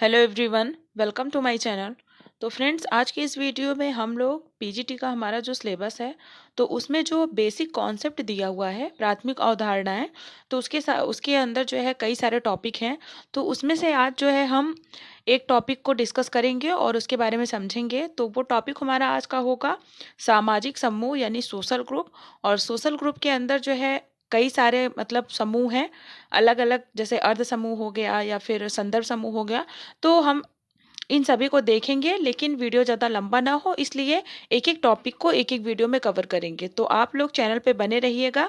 Hello everyone, welcome to my channel. तो friends, आज की इस वीडियो में हम लोग पीजीटी का हमारा जो सिलेबस है, तो उसमें जो बेसिक कॉन्सेप्ट दिया हुआ है, प्राथमिक अवधारणाएं, तो उसके अंदर जो है कई सारे टॉपिक हैं। तो उसमें से आज जो है हम एक टॉपिक को डिस्कस करेंगे और उसके बारे में समझेंगे। तो वो टॉपिक हमारा आज का होगा सामाजिक समूह यानी सोशल ग्रुप। और सोशल ग्रुप के अंदर जो है कई सारे मतलब समूह हैं, अलग अलग, जैसे अर्ध समूह हो गया या फिर संदर्भ समूह हो गया। तो हम इन सभी को देखेंगे, लेकिन वीडियो ज़्यादा लंबा ना हो इसलिए एक एक टॉपिक को एक एक वीडियो में कवर करेंगे। तो आप लोग चैनल पे बने रहिएगा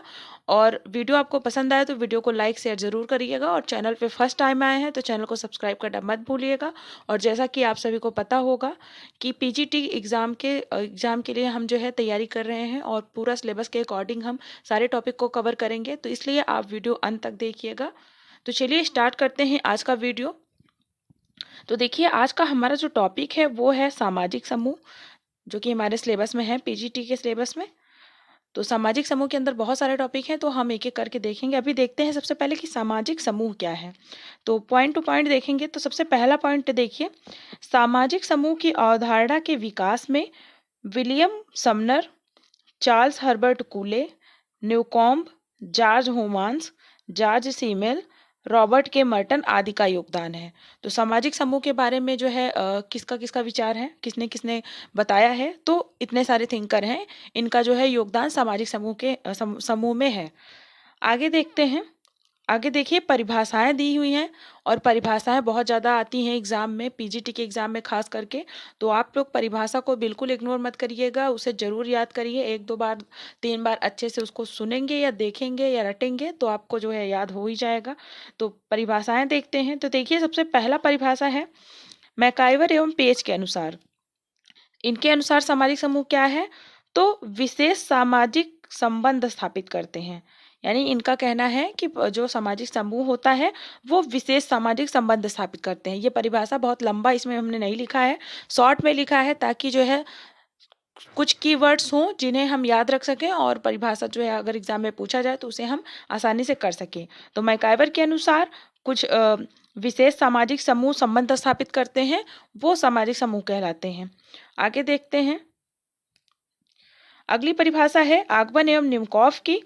और वीडियो आपको पसंद आए तो वीडियो को लाइक शेयर ज़रूर करिएगा। और चैनल पे फर्स्ट टाइम आए हैं तो चैनल को सब्सक्राइब करना मत भूलिएगा। और जैसा कि आप सभी को पता होगा कि पीजीटी एग्ज़ाम के लिए हम जो है तैयारी कर रहे हैं और पूरा सिलेबस के अकॉर्डिंग हम सारे टॉपिक को कवर करेंगे, तो इसलिए आप वीडियो अंत तक देखिएगा। तो चलिए स्टार्ट करते हैं आज का वीडियो। तो देखिए, आज का हमारा जो टॉपिक है वो है सामाजिक समूह, जो कि हमारे सिलेबस में है, पीजीटी के सिलेबस में। तो सामाजिक समूह के अंदर बहुत सारे टॉपिक हैं, तो हम एक एक करके देखेंगे। अभी देखते हैं सबसे पहले कि सामाजिक समूह क्या है। तो पॉइंट टू पॉइंट देखेंगे। तो सबसे पहला पॉइंट देखिए, सामाजिक समूह की अवधारणा के विकास में William Sumner, Charles Herbert कूले, Newcomb, George होमान्स, George सीमेल, Robert के मर्टन आदि का योगदान है। तो सामाजिक समूह के बारे में जो है किसका किसका विचार है, किसने किसने बताया है, तो इतने सारे थिंकर हैं, इनका जो है योगदान सामाजिक समूह के समूह में है। आगे देखते हैं। आगे देखिए, परिभाषाएं दी हुई हैं और परिभाषाएं बहुत ज़्यादा आती हैं एग्जाम में, पीजीटी के एग्जाम में खास करके। तो आप लोग परिभाषा को बिल्कुल इग्नोर मत करिएगा, उसे ज़रूर याद करिए। एक दो बार, तीन बार अच्छे से उसको सुनेंगे या देखेंगे या रटेंगे तो आपको जो है याद हो ही जाएगा। तो परिभाषाएं देखते हैं। तो देखिए, सबसे पहला परिभाषा है मैकाइवर एवं पेज के अनुसार। इनके अनुसार सामाजिक समूह क्या है, तो विशेष सामाजिक संबंध स्थापित करते हैं। यानी इनका कहना है कि जो सामाजिक समूह होता है वो विशेष सामाजिक संबंध स्थापित करते हैं। ये परिभाषा बहुत लंबा इसमें हमने नहीं लिखा है, शॉर्ट में लिखा है, ताकि जो है कुछ कीवर्ड्स हों जिन्हें हम याद रख सकें और परिभाषा जो है अगर एग्जाम में पूछा जाए तो उसे हम आसानी से कर सकें। तो मैकाइवर के अनुसार कुछ विशेष सामाजिक समूह संबंध स्थापित करते हैं, वो सामाजिक समूह कहलाते हैं। आगे देखते हैं। अगली परिभाषा है आगमन एवं निम्कोफ की।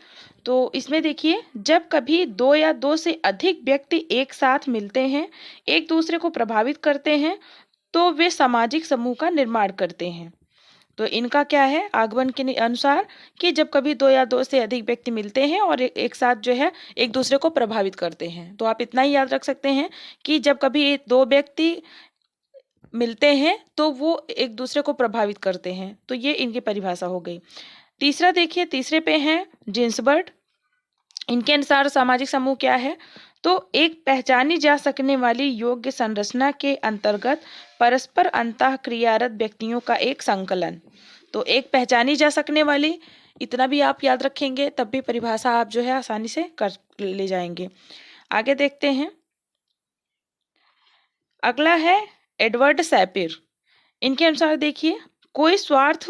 तो इसमें देखिए, जब कभी दो या दो से अधिक व्यक्ति एक साथ मिलते हैं, एक दूसरे को प्रभावित करते हैं, तो वे सामाजिक समूह का निर्माण करते हैं। तो इनका क्या है आगमन के अनुसार, कि जब कभी दो या दो से अधिक व्यक्ति मिलते हैं और एक साथ जो है एक दूसरे को प्रभावित करते हैं। तो आप इतना ही याद रख सकते हैं कि जब कभी दो व्यक्ति मिलते हैं तो वो एक दूसरे को प्रभावित करते हैं। तो ये इनकी परिभाषा हो गई। तीसरा देखिए, तीसरे पे हैं जिन्सबर्ग। इनके अनुसार सामाजिक समूह क्या है, तो एक पहचानी जा सकने वाली योग्य संरचना के अंतर्गत परस्पर अंतःक्रियारत व्यक्तियों का एक संकलन। तो एक पहचानी जा सकने वाली, इतना भी आप याद रखेंगे तब भी परिभाषा आप जो है आसानी से कर ले जाएंगे। आगे देखते हैं। अगला है एडवर्ड सैपिर। इनके अनुसार देखिए, कोई स्वार्थ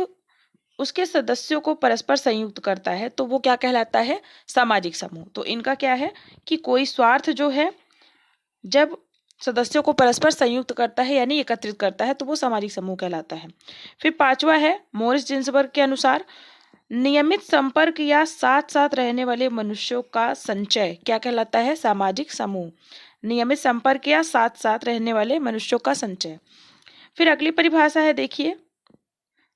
उसके सदस्यों को परस्पर संयुक्त करता है तो वो क्या कहलाता है, सामाजिक समूह। तो इनका क्या है कि कोई स्वार्थ जो है जब सदस्यों को परस्पर संयुक्त करता है यानी एकत्रित करता है तो वो सामाजिक समूह कहलाता है। फिर पांचवा है मोरिस जिन्सबर्ग के अनुसार नियमित संपर्क या साथ साथ रहने वाले मनुष्यों का संचय क्या कहलाता है, सामाजिक समूह। नियमित संपर्क या साथ साथ रहने वाले मनुष्यों का संचय। फिर अगली परिभाषा है, देखिए,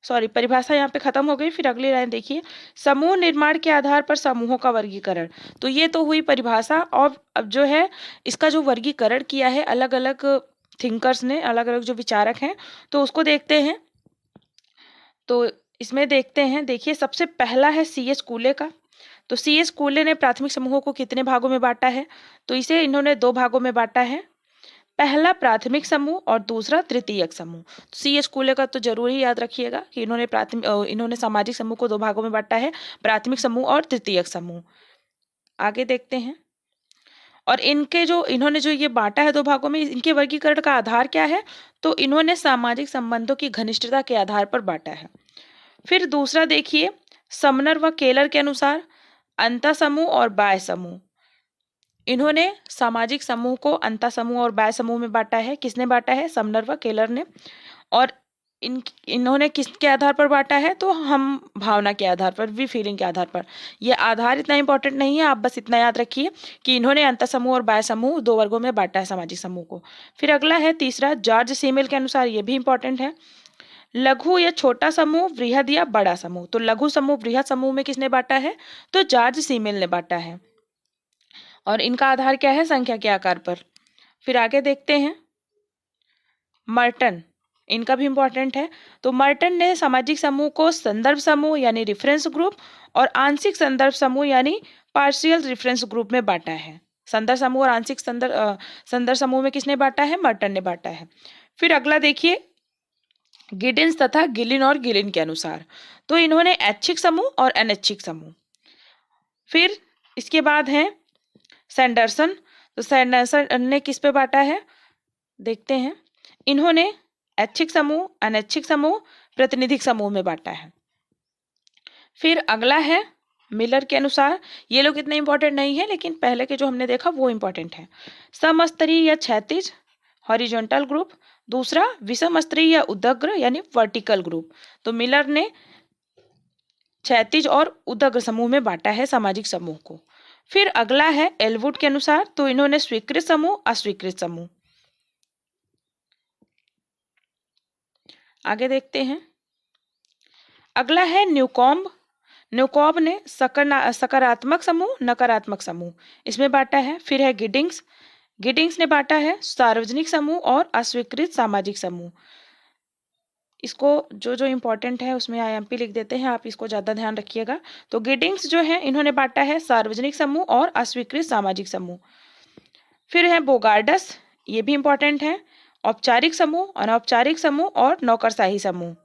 सॉरी, परिभाषा यहाँ पे खत्म हो गई। फिर अगली लाइन देखिए, समूह निर्माण के आधार पर समूहों का वर्गीकरण। तो ये तो हुई परिभाषा, और अब जो है इसका जो वर्गीकरण किया है अलग अलग थिंकर्स ने, अलग अलग जो विचारक हैं, तो उसको देखते हैं। तो इसमें देखते हैं, देखिए, सबसे पहला है CS कूले का। तो CS कूले ने प्राथमिक समूहों को कितने भागों में बांटा है, तो इसे इन्होंने दो भागों में बांटा है। पहला प्राथमिक समूह और दूसरा तृतीयक समूह। CS कूले का तो जरूर ही याद रखिएगा कि इन्होंने सामाजिक समूह को दो भागों में बांटा है, प्राथमिक समूह और तृतीयक समूह। आगे देखते हैं। और इन्होंने जो ये बांटा है दो भागों में, इनके वर्गीकरण का आधार क्या है, तो इन्होंने सामाजिक संबंधों की घनिष्ठता के आधार पर बांटा है। फिर दूसरा देखिए, समनर व केलर के अनुसार अंतः समूह और बाह्य समूह। इन्होंने सामाजिक समूह को अंतः समूह और बाह्य समूह में बांटा है। किसने बांटा है? समनर व केलर ने। और इन्होंने किसके आधार पर बांटा है? तो हम भावना के आधार पर, वी फीलिंग के आधार पर। ये आधार इतना इंपॉर्टेंट नहीं है, आप बस इतना याद रखिए कि इन्होंने अंतः समूह और बाह्य समूह 2 वर्गों में बांटा है सामाजिक समूह को। फिर अगला है तीसरा, जॉर्ज सीमेल के अनुसार, ये भी इंपॉर्टेंट है, लघु या छोटा समूह, वृहद या बड़ा समूह। तो लघु समूह, वृहद समूह में किसने बांटा है? तो जॉर्ज सीमेल ने बांटा है। और इनका आधार क्या है? संख्या के आकार पर। फिर आगे देखते हैं, मर्टन, इनका भी इंपॉर्टेंट है। तो मर्टन ने सामाजिक समूह को संदर्भ समूह यानी रेफरेंस ग्रुप और आंशिक संदर्भ समूह यानी पार्शियल रेफरेंस ग्रुप में बांटा है। संदर्भ समूह और आंशिक संदर्भ समूह में किसने बांटा है? मर्टन ने बांटा है। फिर अगला देखिए, गिडिंस तथा गिलिन और गिलिन के अनुसार, तो इन्होंने ऐच्छिक समूह और अनैच्छिक समूह। फिर इसके बाद है सैंडरसन, तो सैंडरसन ने किस पे बांटा है? देखते हैं, इन्होंने ऐच्छिक समूह, अनैच्छिक समूह, प्रातिनिधिक समूह में बांटा है। फिर अगला है मिलर के अनुसार, ये लोग इतने इंपॉर्टेंट नहीं है, लेकिन पहले के जो हमने देखा वो इंपॉर्टेंट है। समस्तरीय या क्षैतिज, हॉरिजॉन्टल ग्रुप। दूसरा विषम स्तरीय या उदग्र यानी वर्टिकल ग्रुप। तो मिलर ने क्षैतिज और उदग्र समूह में बांटा है सामाजिक समूह को। फिर अगला है एलवुड के अनुसार, तो इन्होंने स्वीकृत समूह, अस्वीकृत समूह। आगे देखते हैं, अगला है न्यूकॉम्ब। न्यूकॉम्ब ने सकारात्मक समूह, नकारात्मक समूह इसमें बांटा है। फिर है गिडिंग्स, गिडिंग्स ने बांटा है सार्वजनिक समूह और अस्वीकृत सामाजिक समूह। इसको जो जो इंपॉर्टेंट है उसमें आईएमपी लिख देते हैं, आप इसको ज़्यादा ध्यान रखिएगा। तो गिडिंग्स जो है, इन्होंने बांटा है सार्वजनिक समूह और अस्वीकृत सामाजिक समूह। फिर है बोगार्डस, ये भी इंपॉर्टेंट है, औपचारिक समूह, अनौपचारिक समूह और नौकरशाही समूह।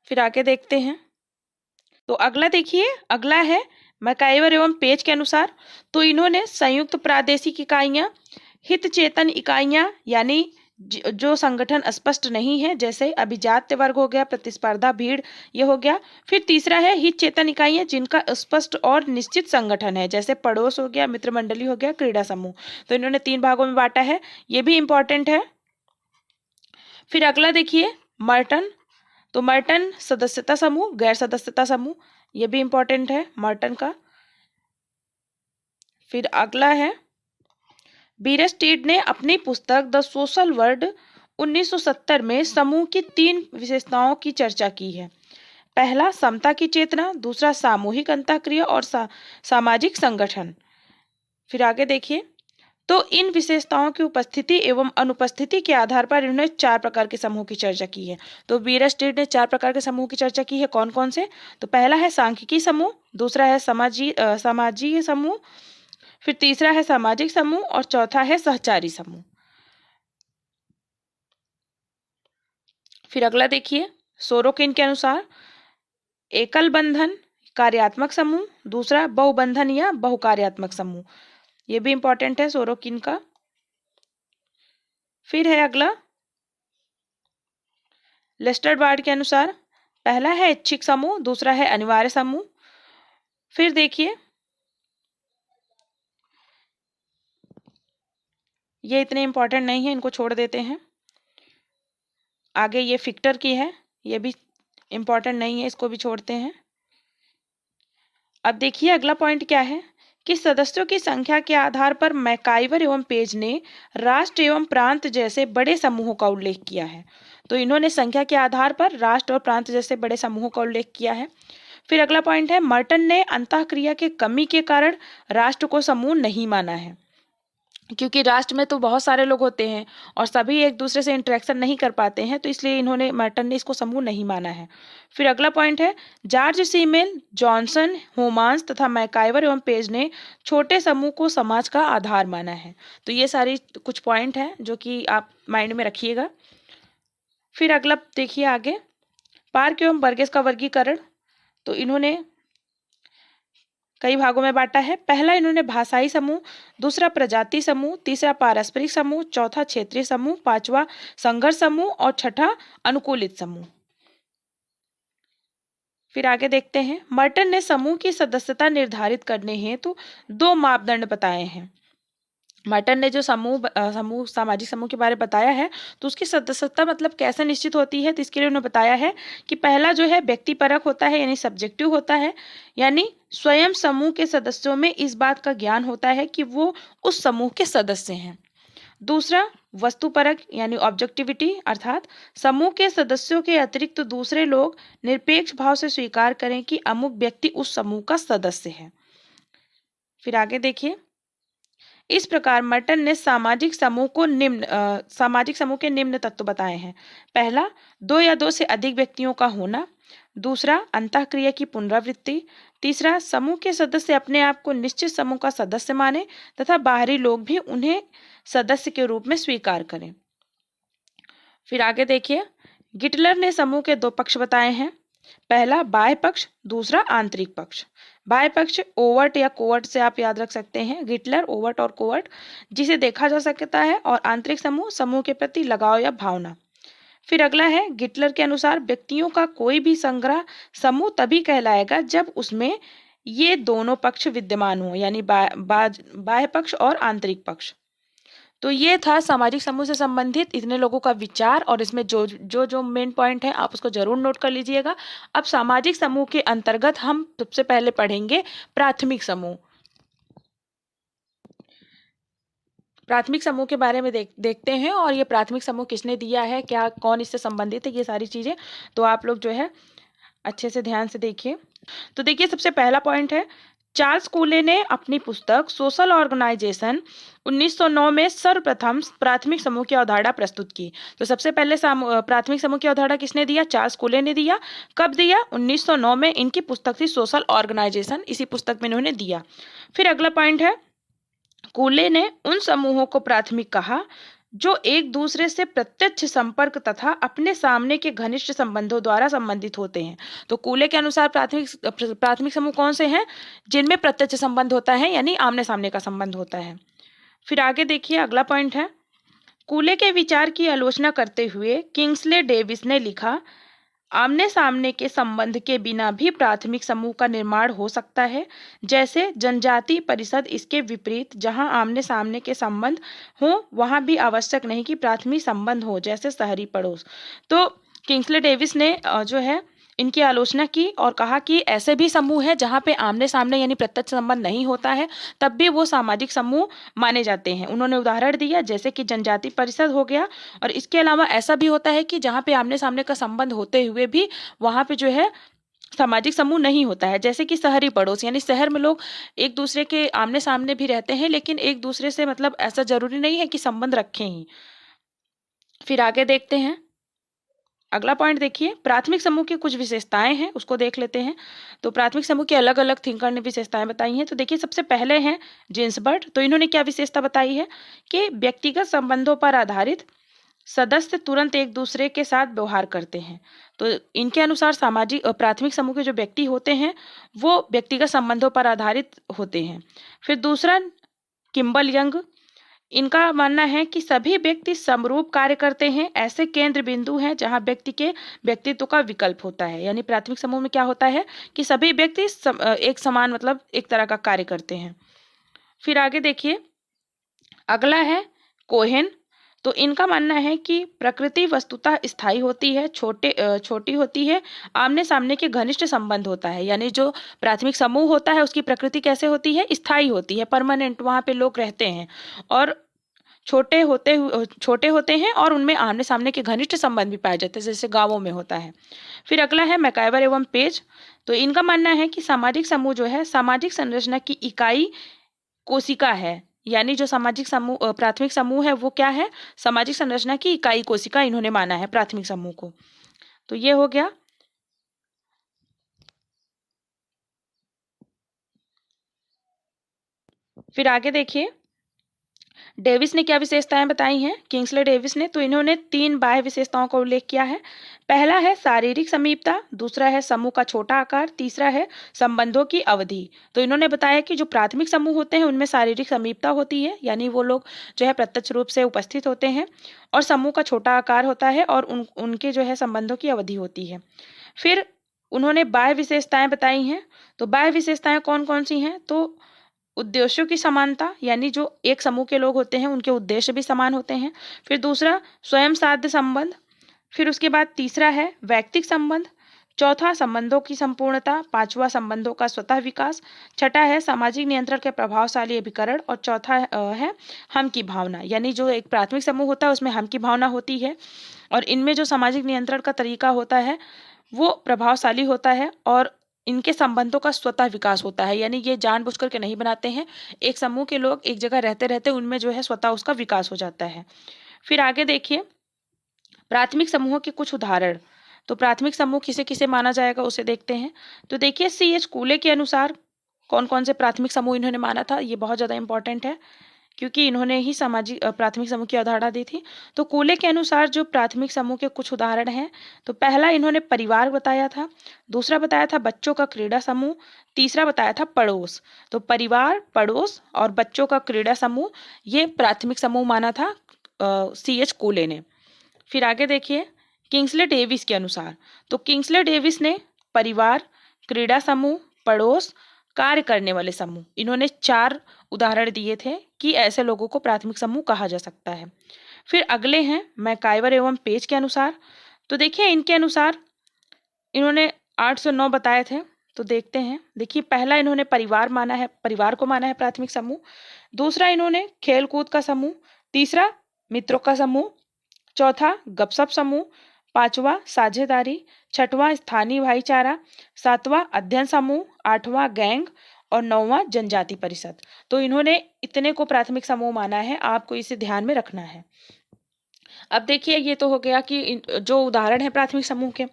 फिर आगे देखते हैं, तो अगला देखिए, अगला है मैकाइवर एवं पेज के अनुसार, तो इन्होंने संयुक्त प्रादेशिक इकाइयां, हित चेतन इकाइयां यानी जो संगठन स्पष्ट नहीं है, जैसे अभिजात्य वर्ग हो गया, प्रतिस्पर्धा, भीड़, ये हो गया। फिर तीसरा है हित चेतन इकाइयां जिनका स्पष्ट और निश्चित संगठन है, जैसे पड़ोस हो गया, मित्र मंडली हो गया, क्रीड़ा समूह। तो इन्होंने 3 भागों में बांटा है, ये भी इंपॉर्टेंट है। फिर अगला देखिए मर्टन, तो मर्टन सदस्यता समूह, गैर सदस्यता समूह, ये भी इंपॉर्टेंट है मर्टन का। फिर अगला है बीरेस्टीड ने अपनी पुस्तक द सोशल वर्ल्ड 1970 में समूह की 3 विशेषताओं की चर्चा की है। पहला समता की चेतना, दूसरा सामूहिक अंतःक्रिया और सामाजिक संगठन। फिर आगे देखिए, तो इन विशेषताओं की उपस्थिति एवं अनुपस्थिति के आधार पर इन्होंने 4 प्रकार के समूह की चर्चा की है। तो बीरेस्टीड ने 4 प्रकार के समूह की चर्चा की है, कौन कौन से? तो पहला है सांख्यिकी समूह, दूसरा है समाजीय समूह, फिर तीसरा है सामाजिक समूह और चौथा है सहचारी समूह। फिर अगला देखिए, सोरोकिन के अनुसार एकल बंधन कार्यात्मक समूह, दूसरा बहुबंधन या बहुकार्यात्मक समूह, ये भी इंपॉर्टेंट है सोरोकिन का। फिर है अगला लेस्टरबार्ड के अनुसार, पहला है ऐच्छिक समूह, दूसरा है अनिवार्य समूह। फिर देखिए, ये इतने इंपॉर्टेंट नहीं है, इनको छोड़ देते हैं। आगे ये फिक्टर की है, ये भी इंपॉर्टेंट नहीं है, इसको भी छोड़ते हैं। अब देखिए अगला पॉइंट क्या है कि सदस्यों की संख्या के आधार पर मैकाइवर एवं पेज ने राष्ट्र एवं प्रांत जैसे बड़े समूहों का उल्लेख किया है। तो इन्होंने संख्या के आधार पर राष्ट्र और प्रांत जैसे बड़े समूहों का उल्लेख किया है। फिर अगला पॉइंट है, मर्टन ने अंतःक्रिया के कमी के कारण राष्ट्र को समूह नहीं माना है, क्योंकि राष्ट्र में तो बहुत सारे लोग होते हैं और सभी एक दूसरे से इंटरेक्शन नहीं कर पाते हैं, तो इसलिए इन्होंने मर्टन ने इसको समूह नहीं माना है। फिर अगला पॉइंट है, जॉर्ज सीमेल, जॉनसन, होमांस तथा मैकाइवर एवं पेज ने छोटे समूह को समाज का आधार माना है। तो ये सारी कुछ पॉइंट हैं जो कि आप माइंड में रखिएगा। फिर अगला देखिए आगे, पार्क एवं बर्गेस का वर्गीकरण, तो इन्होंने कई भागों में बांटा है। पहला इन्होंने भाषाई समूह, दूसरा प्रजाति समूह, तीसरा पारस्परिक समूह, चौथा क्षेत्रीय समूह, पांचवा संघर्ष समूह और छठा अनुकूलित समूह। फिर आगे देखते हैं, मर्टन ने समूह की सदस्यता निर्धारित करने हेतु दो मापदंड बताए हैं। मर्टन ने जो समूह सामाजिक समूह के बारे में बताया है, तो उसकी सदस्यता मतलब कैसे निश्चित होती है, तो इसके लिए उन्होंने बताया है कि पहला जो है व्यक्तिपरक होता है, यानी सब्जेक्टिव होता है, यानी स्वयं समूह के सदस्यों में इस बात का ज्ञान होता है कि वो उस समूह के सदस्य हैं। दूसरा वस्तुपरक यानी ऑब्जेक्टिविटी, अर्थात समूह के सदस्यों के अतिरिक्त दूसरे लोग निरपेक्ष भाव से स्वीकार करें कि अमुक व्यक्ति उस समूह का सदस्य है। फिर आगे देखिए, इस प्रकार मर्टन ने सामाजिक समूह के निम्न तत्व बताए हैं। पहला, दो या दो से अधिक व्यक्तियों का होना। दूसरा, अंतःक्रिया की पुनरावृत्ति। तीसरा, समूह के सदस्य अपने आप को निश्चित समूह का सदस्य माने तथा बाहरी लोग भी उन्हें सदस्य के रूप में स्वीकार करें। फिर आगे देखिए, गिटलर ने समूह के दो पक्ष बताए हैं। पहला बाह्य पक्ष, दूसरा आंतरिक पक्ष। बाह्य पक्ष ओवर्ट या कोवर्ट से आप याद रख सकते हैं, गिटलर ओवर्ट और कोवर्ट, जिसे देखा जा सकता है, और आंतरिक समूह, समूह के प्रति लगाव या भावना। फिर अगला है, गिटलर के अनुसार व्यक्तियों का कोई भी संग्रह समूह तभी कहलाएगा जब उसमें ये दोनों पक्ष विद्यमान हो, यानी बाह्य पक्ष और आंतरिक पक्ष। तो ये था सामाजिक समूह से संबंधित इतने लोगों का विचार, और इसमें जो जो जो मेन पॉइंट है आप उसको जरूर नोट कर लीजिएगा। अब सामाजिक समूह के अंतर्गत हम सबसे पहले पढ़ेंगे प्राथमिक समूह। प्राथमिक समूह के बारे में देखते हैं, और ये प्राथमिक समूह किसने दिया है, क्या कौन इससे संबंधित है, ये सारी चीजें तो आप लोग जो है अच्छे से ध्यान से देखिए। तो देखिए, सबसे पहला पॉइंट है, चार्ल्स कूले ने अपनी पुस्तक सोशल ऑर्गेनाइजेशन 1909 में सर्वप्रथम प्राथमिक समूह की अवधारणा प्रस्तुत की। तो सबसे पहले प्राथमिक समूह की अवधारणा किसने दिया, चार्ल्स कूले ने दिया। कब दिया, 1909 में। इनकी पुस्तक थी सोशल ऑर्गेनाइजेशन, इसी पुस्तक में इन्होंने दिया। फिर अगला पॉइंट है, कूले ने उन समूहों को प्राथमिक कहा जो एक दूसरे से प्रत्यक्ष संपर्क तथा अपने सामने के घनिष्ठ संबंधों द्वारा संबंधित होते हैं। तो कूले के अनुसार प्राथमिक समूह कौन से हैं, जिनमें प्रत्यक्ष संबंध होता है, यानी आमने सामने का संबंध होता है। फिर आगे देखिए, अगला पॉइंट है, कूले के विचार की आलोचना करते हुए किंग्सले डेविस ने लिखा, आमने सामने के संबंध के बिना भी प्राथमिक समूह का निर्माण हो सकता है, जैसे जनजाति परिषद। इसके विपरीत, जहां आमने सामने के संबंध हो वहां भी आवश्यक नहीं कि प्राथमिक संबंध हो, जैसे शहरी पड़ोस। तो किंग्सले डेविस ने जो है इनकी आलोचना की और कहा कि ऐसे भी समूह है जहां पे आमने सामने यानी प्रत्यक्ष संबंध नहीं होता है, तब भी वो सामाजिक समूह माने जाते हैं। उन्होंने उदाहरण दिया, जैसे कि जनजाति परिषद हो गया, और इसके अलावा ऐसा भी होता है कि जहाँ पे आमने सामने का संबंध होते हुए भी वहाँ पे जो है सामाजिक समूह नहीं होता है, जैसे कि शहरी पड़ोस, यानी शहर में लोग एक दूसरे के आमने सामने भी रहते हैं, लेकिन एक दूसरे से मतलब ऐसा जरूरी नहीं है कि संबंध रखें ही। फिर आगे देखते हैं, अगला पॉइंट देखिए, प्राथमिक समूह की कुछ विशेषताएं हैं, उसको देख लेते हैं। तो प्राथमिक समूह की अलग अलग थिंकर ने विशेषताएं बताई हैं। तो देखिए, सबसे पहले हैं जिन्सबर्ग। तो इन्होंने क्या विशेषता बताई है कि व्यक्तिगत संबंधों पर आधारित सदस्य तुरंत एक दूसरे के साथ व्यवहार करते हैं। तो इनके अनुसार प्राथमिक समूह के जो व्यक्ति होते हैं वो व्यक्तिगत संबंधों पर आधारित होते हैं। फिर दूसरा, किम्बल यंग, इनका मानना है कि सभी व्यक्ति समरूप कार्य करते हैं, ऐसे केंद्र बिंदु हैं जहां व्यक्ति के व्यक्तित्व का विकल्प होता है। यानी प्राथमिक समूह में क्या होता है कि सभी व्यक्ति एक समान मतलब एक तरह का कार्य करते हैं। फिर आगे देखिए, अगला है कोहेन। तो इनका मानना है कि प्रकृति वस्तुतः स्थायी होती है, छोटी होती है, आमने सामने के घनिष्ठ संबंध होता है। यानी जो प्राथमिक समूह होता है उसकी प्रकृति कैसे होती है, स्थायी होती है, परमानेंट, वहां पे लोग रहते हैं, और छोटे होते हैं, और उनमें आमने सामने के घनिष्ठ संबंध भी पाए जाते हैं, जैसे गांवों में होता है। फिर अगला है मैकाइवर एवं पेज। तो इनका मानना है कि सामाजिक समूह जो है सामाजिक संरचना की इकाई कोशिका है। यानी जो प्राथमिक समूह है वो क्या है, सामाजिक संरचना की इकाई कोशिका इन्होंने माना है प्राथमिक समूह को। तो ये हो गया। फिर आगे देखिए, डेविस ने क्या विशेषताएं बताई हैं, किंग्सले डेविस ने। तो इन्होंने 3 बाह्य विशेषताओं का उल्लेख किया है। पहला है शारीरिक समीपता, दूसरा है समूह का छोटा आकार, तीसरा है संबंधों की अवधि। तो इन्होंने बताया कि जो प्राथमिक समूह होते हैं उनमें शारीरिक समीपता होती है, यानी वो लोग जो है प्रत्यक्ष रूप से उपस्थित होते हैं, और समूह का छोटा आकार होता है, और उनके जो है संबंधों की अवधि होती है। फिर उन्होंने बाह्य विशेषताएं बताई हैं। तो बाह्य विशेषताएं कौन कौन सी हैं? तो उद्देश्यों की समानता, यानी जो एक समूह के लोग होते हैं उनके उद्देश्य भी समान होते हैं। फिर दूसरा स्वयं साध्य संबंध। फिर उसके बाद तीसरा है वैयक्तिक संबंध। चौथा संबंधों की संपूर्णता। पांचवा संबंधों का स्वतः विकास। छठा है सामाजिक नियंत्रण के प्रभावशाली अभिकरण। और चौथा है हम की भावना, यानी जो एक प्राथमिक समूह होता है उसमें हम की भावना होती है और इनमें जो सामाजिक नियंत्रण का तरीका होता है वो प्रभावशाली होता है और इनके संबंधों का स्वतः विकास होता है, यानी ये जानबूझ करके नहीं बनाते हैं। एक समूह के लोग एक जगह रहते रहते उनमें जो है स्वतः उसका विकास हो जाता है। फिर आगे देखिए प्राथमिक समूहों के कुछ उदाहरण। तो प्राथमिक समूह किसे किसे माना जाएगा उसे देखते हैं। तो देखिए C.H. कूले के अनुसार कौन कौन से प्राथमिक समूह इन्होंने माना था, ये बहुत ज़्यादा इंपॉर्टेंट है क्योंकि इन्होंने ही सामाजिक प्राथमिक समूह की अवधारणा दी थी। तो कूले के अनुसार जो प्राथमिक समूह के कुछ उदाहरण हैं, तो पहला इन्होंने परिवार बताया था, दूसरा बताया था बच्चों का क्रीड़ा समूह, तीसरा बताया था पड़ोस। तो परिवार, पड़ोस और बच्चों का क्रीड़ा समूह ये प्राथमिक समूह माना था C.H. कूले ने। फिर आगे देखिए किंग्सले डेविस के अनुसार। तो किंग्सले डेविस ने परिवार, क्रीड़ा समूह, पड़ोस, कार्य करने वाले समूह, इन्होंने 4 उदाहरण दिए थे कि ऐसे लोगों को प्राथमिक समूह कहा जा सकता है। फिर अगले हैं मैकाइवर एवं पेज के अनुसार। तो देखिए इनके अनुसार इन्होंने 8 से 9 बताए थे। तो देखते हैं, देखिए पहला इन्होंने परिवार को माना है प्राथमिक समूह। दूसरा इन्होंने खेल कूद का समूह। तीसरा मित्रों का समूह। चौथा गपशप समूह। पांचवा साझेदारी। छठवां स्थानीय भाईचारा। सातवां अध्ययन समूह। आठवां गैंग और नौवां जनजाति परिषद। तो इन्होंने इतने को प्राथमिक समूह माना है, आपको इसे ध्यान में रखना है। अब देखिए ये तो हो गया कि जो उदाहरण है प्राथमिक समूह के।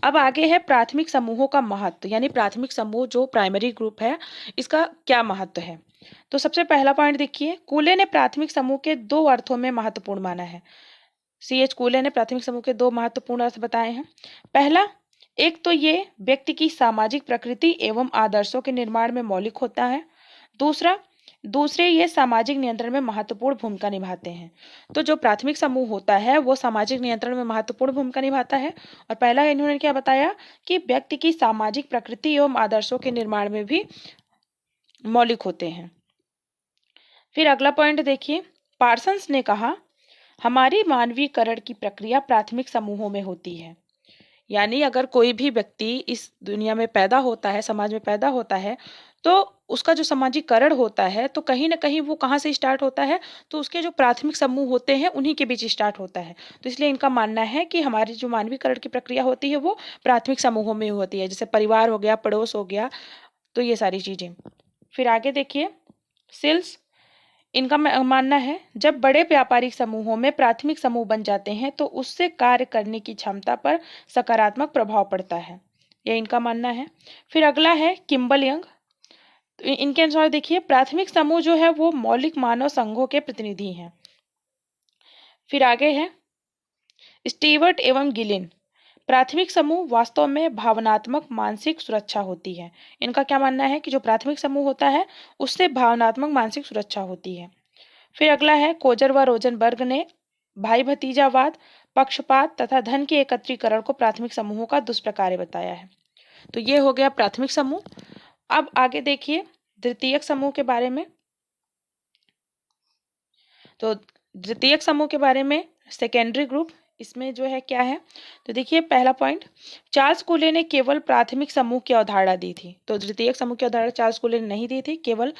अब आगे है प्राथमिक समूहों का महत्व, यानी प्राथमिक समूह जो प्राइमरी ग्रुप है इसका क्या महत्व है। तो सबसे पहला पॉइंट देखिए, कूले ने प्राथमिक समूह के 2 अर्थों में महत्वपूर्ण माना है। C.H. कूले ने प्राथमिक समूह के 2 महत्वपूर्ण अर्थ बताए हैं। पहला, एक तो ये व्यक्ति की सामाजिक प्रकृति एवं आदर्शों के निर्माण में मौलिक होता है। दूसरे ये सामाजिक नियंत्रण में महत्वपूर्ण भूमिका निभाते हैं। तो जो प्राथमिक समूह होता है वो सामाजिक नियंत्रण में महत्वपूर्ण भूमिका निभाता है। और पहला इन्होंने क्या बताया कि व्यक्ति की सामाजिक प्रकृति एवं आदर्शों के निर्माण में भी मौलिक होते हैं। फिर अगला पॉइंट देखिए, पार्सन्स ने कहा हमारी मानवीकरण की प्रक्रिया प्राथमिक समूहों में होती है। यानी अगर कोई भी व्यक्ति इस दुनिया में पैदा होता है, समाज में पैदा होता है, तो उसका जो सामाजिकरण होता है तो कहीं न कहीं वो कहाँ से स्टार्ट होता है, तो उसके जो प्राथमिक समूह होते हैं उन्हीं के बीच स्टार्ट होता है। तो इसलिए इनका मानना है कि हमारी जो मानवीकरण की प्रक्रिया होती है वो प्राथमिक समूहों में होती है, जैसे परिवार हो गया, पड़ोस हो गया, तो ये सारी चीज़ें। फिर आगे देखिए सेल्स, इनका मानना है जब बड़े व्यापारिक समूहों में प्राथमिक समूह बन जाते हैं तो उससे कार्य करने की क्षमता पर सकारात्मक प्रभाव पड़ता है, यह इनका मानना है। फिर अगला है किम्बल यंग। तो इनके अनुसार देखिए प्राथमिक समूह जो है वो मौलिक मानव संघों के प्रतिनिधि हैं। फिर आगे है स्टीवर्ट एवं गिलिन, प्राथमिक समूह वास्तव में भावनात्मक मानसिक सुरक्षा होती है। इनका क्या मानना है कि जो प्राथमिक समूह होता है उससे भावनात्मक मानसिक सुरक्षा होती है। फिर अगला है कोजर व रोजनबर्ग ने भाई भतीजावाद, पक्षपात तथा धन के एकत्रीकरण को प्राथमिक समूहों का दुष्प्रकार्य बताया है। तो ये हो गया प्राथमिक समूह। अब आगे देखिए द्वितीयक समूह के बारे में। तो द्वितीयक समूह के बारे में सेकेंडरी ग्रुप, इसमें जो है क्या है, तो देखिए पहला पॉइंट, चार्ल्स कूले ने केवल प्राथमिक समूह की अवधारणा दी थी। तो द्वितीयक समूह की अवधारणा चार्ल्स कूले ने नहीं दी थी, केवल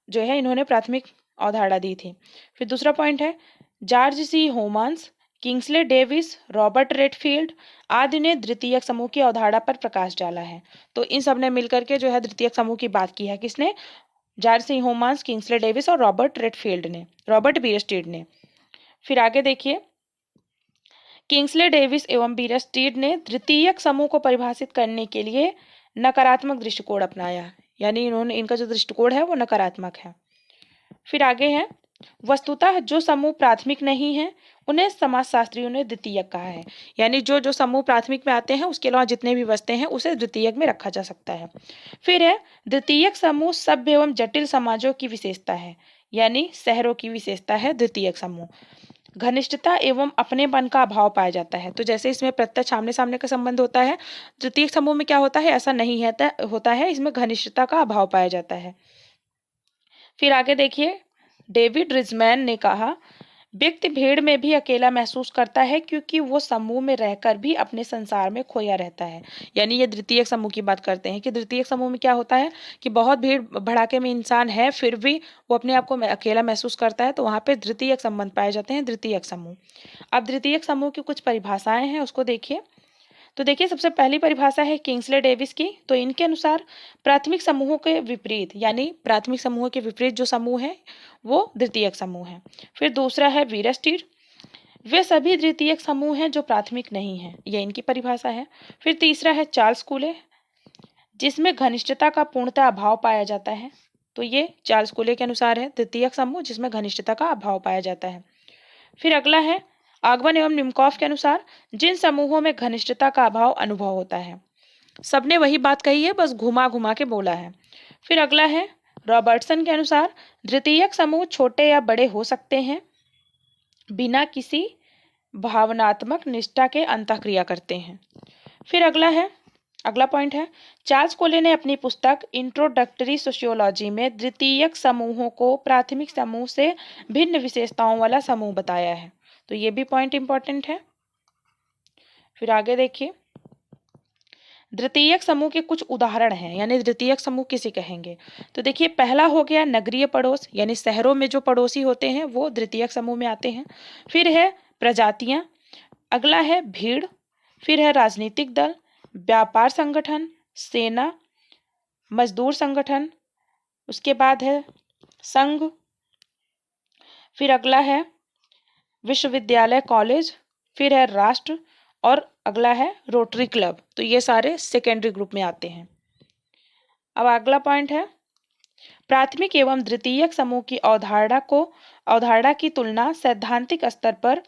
जो है इन्होंने प्राथमिक अवधारणा दी थी। फिर दूसरा पॉइंट है George C Homans, Kingsley Davis, Robert Redfield आदि ने द्वितीयक समूह की अवधारणा पर प्रकाश डाला है। तो इन सब ने मिलकर के जो है द्वितीयक समूह की बात की है। किसने? George C Homans, Kingsley Davis और रॉबर्ट बीयरस्टीड ने। फिर आगे देखिए किंग्सले डेविस एवं बीयरस्टीड ने द्वितीयक समूह को परिभाषित करने के लिए नकारात्मक दृष्टिकोण अपनाया, यानी इनका जो दृष्टिकोण है वो नकारात्मक है। फिर आगे है वस्तुतः जो समूह प्राथमिक नहीं है उन्हें समाजशास्त्रियों ने द्वितीयक कहा है, यानी जो जो समूह प्राथमिक में आते हैं उसके अलावा जितने भी बचते हैं उसे द्वितीयक में रखा जा सकता है। फिर है द्वितीयक समूह सभ्य एवं जटिल समाजों की विशेषता है, यानी शहरों की विशेषता है द्वितीयक समूह। घनिष्ठता एवं अपनेपन का अभाव पाया जाता है। तो जैसे इसमें प्रत्यक्ष आमने सामने का संबंध होता है, तृतीयक समूह में क्या होता है, ऐसा नहीं होता है, इसमें घनिष्ठता का अभाव पाया जाता है। फिर आगे देखिए, डेविड रिजमैन ने कहा, व्यक्ति भीड़ में भी अकेला महसूस करता है क्योंकि वो समूह में रहकर भी अपने संसार में खोया रहता है। यानी ये द्वितीयक समूह की बात करते हैं कि द्वितीयक समूह में क्या होता है कि बहुत भीड़ भड़ाके में इंसान है, फिर भी वो अपने आप को अकेला महसूस करता है, तो वहां पे द्वितीयक संबंध पाए जाते हैं, द्वितीयक समूह। अब द्वितीयक समूह की कुछ परिभाषाएं हैं, उसको देखिए। तो देखिए, सबसे पहली परिभाषा है किंग्सले डेविस की। तो इनके अनुसार प्राथमिक समूहों के विपरीत, यानी प्राथमिक समूहों के विपरीत जो समूह है वो द्वितीयक समूह है। फिर दूसरा है वीरस्टीर, वे सभी द्वितीयक समूह हैं जो प्राथमिक नहीं है, यह इनकी परिभाषा है। फिर तीसरा है चार्ल्स कूले, जिसमें घनिष्ठता का पूर्णतः अभाव पाया जाता है। तो ये चार्ल्स कूले के अनुसार है द्वितीयक समूह जिसमें घनिष्ठता का अभाव पाया जाता है। फिर अगला है आगमन एवं निम्कॉफ के अनुसार, जिन समूहों में घनिष्ठता का अभाव अनुभव होता है। सबने वही बात कही है, बस घुमा घुमा के बोला है। फिर अगला है रॉबर्टसन के अनुसार, द्वितीयक समूह छोटे या बड़े हो सकते हैं, बिना किसी भावनात्मक निष्ठा के अंतःक्रिया करते हैं। फिर अगला पॉइंट है, चार्ल्स कोले ने अपनी पुस्तक इंट्रोडक्टरी सोशियोलॉजी में द्वितीयक समूहों को प्राथमिक समूह से भिन्न विशेषताओं वाला समूह बताया है। तो ये भी पॉइंट इंपॉर्टेंट है। फिर आगे देखिए, द्वितीयक समूह के कुछ उदाहरण हैं, यानी द्वितीयक समूह किसे कहेंगे। तो देखिए, पहला हो गया नगरीय पड़ोस, यानी शहरों में जो पड़ोसी होते हैं वो द्वितीयक समूह में आते हैं। फिर है प्रजातियां, अगला है भीड़, फिर है राजनीतिक दल, व्यापार संगठन, सेना, मजदूर संगठन, उसके बाद है संघ, फिर अगला है विश्वविद्यालय कॉलेज, फिर है राष्ट्र, और अगला है रोटरी क्लब। तो ये सारे सेकेंडरी ग्रुप में आते हैं। अब अगला पॉइंट है, प्राथमिक एवं द्वितीयक समूह की अवधारणा की तुलना सैद्धांतिक स्तर पर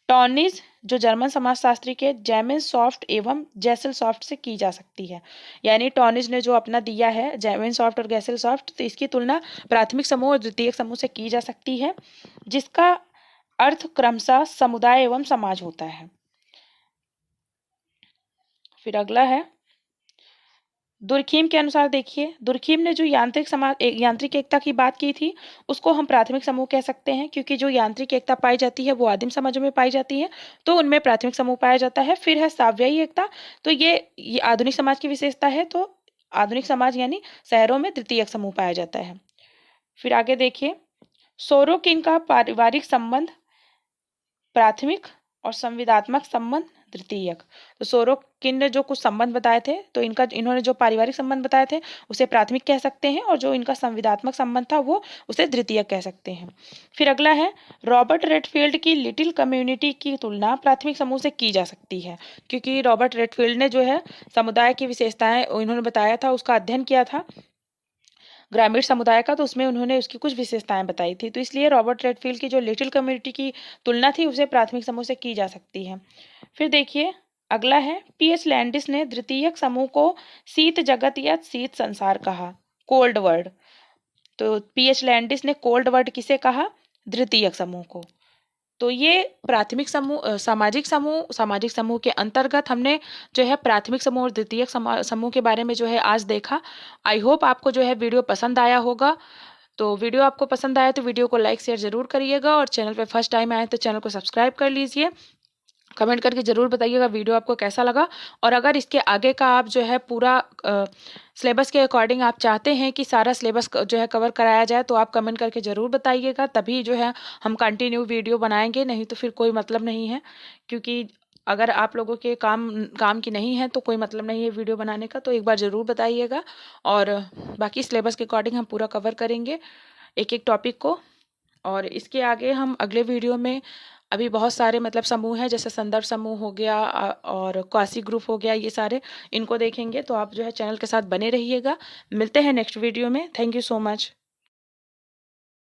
टॉनिज, जो जर्मन समाजशास्त्री के जेमेंसॉफ्ट एवं गैसेलसॉफ्ट से की जा सकती है। यानी टॉनिज ने जो अपना दिया है जेमेंसॉफ्ट और गैसेलसॉफ्ट, तो इसकी तुलना प्राथमिक समूह और द्वितीयक समूह से की जा सकती है, जिसका अर्थ क्रमशः समुदाय एवं समाज होता है। फिर अगला है दुर्खीम के अनुसार, देखिए दुर्खीम ने जो यांत्रिक एकता की बात की थी, उसको हम प्राथमिक समूह कह सकते हैं, क्योंकि जो यांत्रिक एकता पाई जाती है वो आदिम समाजों में पाई जाती है, तो उनमें प्राथमिक समूह पाया जाता है। फिर है साव्ययी एकता, तो ये आधुनिक समाज की विशेषता है, तो आधुनिक समाज यानी शहरों में द्वितीयक समूह पाया जाता है। फिर आगे देखिए, सोरोकिन का पारिवारिक संबंध प्राथमिक और संविदात्मक संबंध द्वितीयक। तो सोरोकिन ने जो कुछ संबंध बताए थे, तो इन्होंने जो पारिवारिक संबंध बताए थे उसे प्राथमिक कह सकते हैं, और जो इनका संविदात्मक संबंध था वो उसे द्वितीयक कह सकते हैं। फिर अगला है, रॉबर्ट रेडफील्ड की लिटिल कम्युनिटी की तुलना प्राथमिक समूह से की जा सकती है, क्योंकि रॉबर्ट रेडफील्ड ने जो है समुदाय की विशेषताएं इन्होंने बताया था, उसका अध्ययन किया था ग्रामीण समुदाय का, तो उसमें उन्होंने उसकी कुछ विशेषताएं बताई थी, तो इसलिए रॉबर्ट रेडफील्ड की जो लिटिल कम्युनिटी की तुलना थी उसे प्राथमिक समूह से की जा सकती है। फिर देखिए, अगला है पीएच लैंडिस ने द्वितीयक समूह को शीत जगत या शीत संसार कहा, कोल्ड वर्ल्ड। तो पीएच लैंडिस ने कोल्ड वर्ल्ड किसे कहा, द्वितीयक समूह को। तो ये प्राथमिक समूह सामाजिक समूह के अंतर्गत हमने जो है प्राथमिक समूह और द्वितीयक समूह के बारे में जो है आज देखा। आई होप आपको जो है वीडियो पसंद आया होगा। तो वीडियो आपको पसंद आया तो वीडियो को लाइक शेयर जरूर करिएगा, और चैनल पे फर्स्ट टाइम आए तो चैनल को सब्सक्राइब कर लीजिए। कमेंट करके ज़रूर बताइएगा वीडियो आपको कैसा लगा, और अगर इसके आगे का आप जो है पूरा सिलेबस के अकॉर्डिंग आप चाहते हैं कि सारा सिलेबस जो है कवर कराया जाए, तो आप कमेंट करके ज़रूर बताइएगा, तभी जो है हम कंटिन्यू वीडियो बनाएंगे, नहीं तो फिर कोई मतलब नहीं है। क्योंकि अगर आप लोगों के काम की नहीं है तो कोई मतलब नहीं है वीडियो बनाने का, तो एक बार ज़रूर बताइएगा। और बाकी सिलेबस के अकॉर्डिंग हम पूरा कवर करेंगे एक एक टॉपिक को। और इसके आगे हम अगले वीडियो में अभी बहुत सारे मतलब समूह हैं, जैसे संदर्भ समूह हो गया और क्वासी ग्रुप हो गया, ये सारे इनको देखेंगे। तो आप जो है चैनल के साथ बने रहिएगा। मिलते हैं नेक्स्ट वीडियो में। Thank you so much.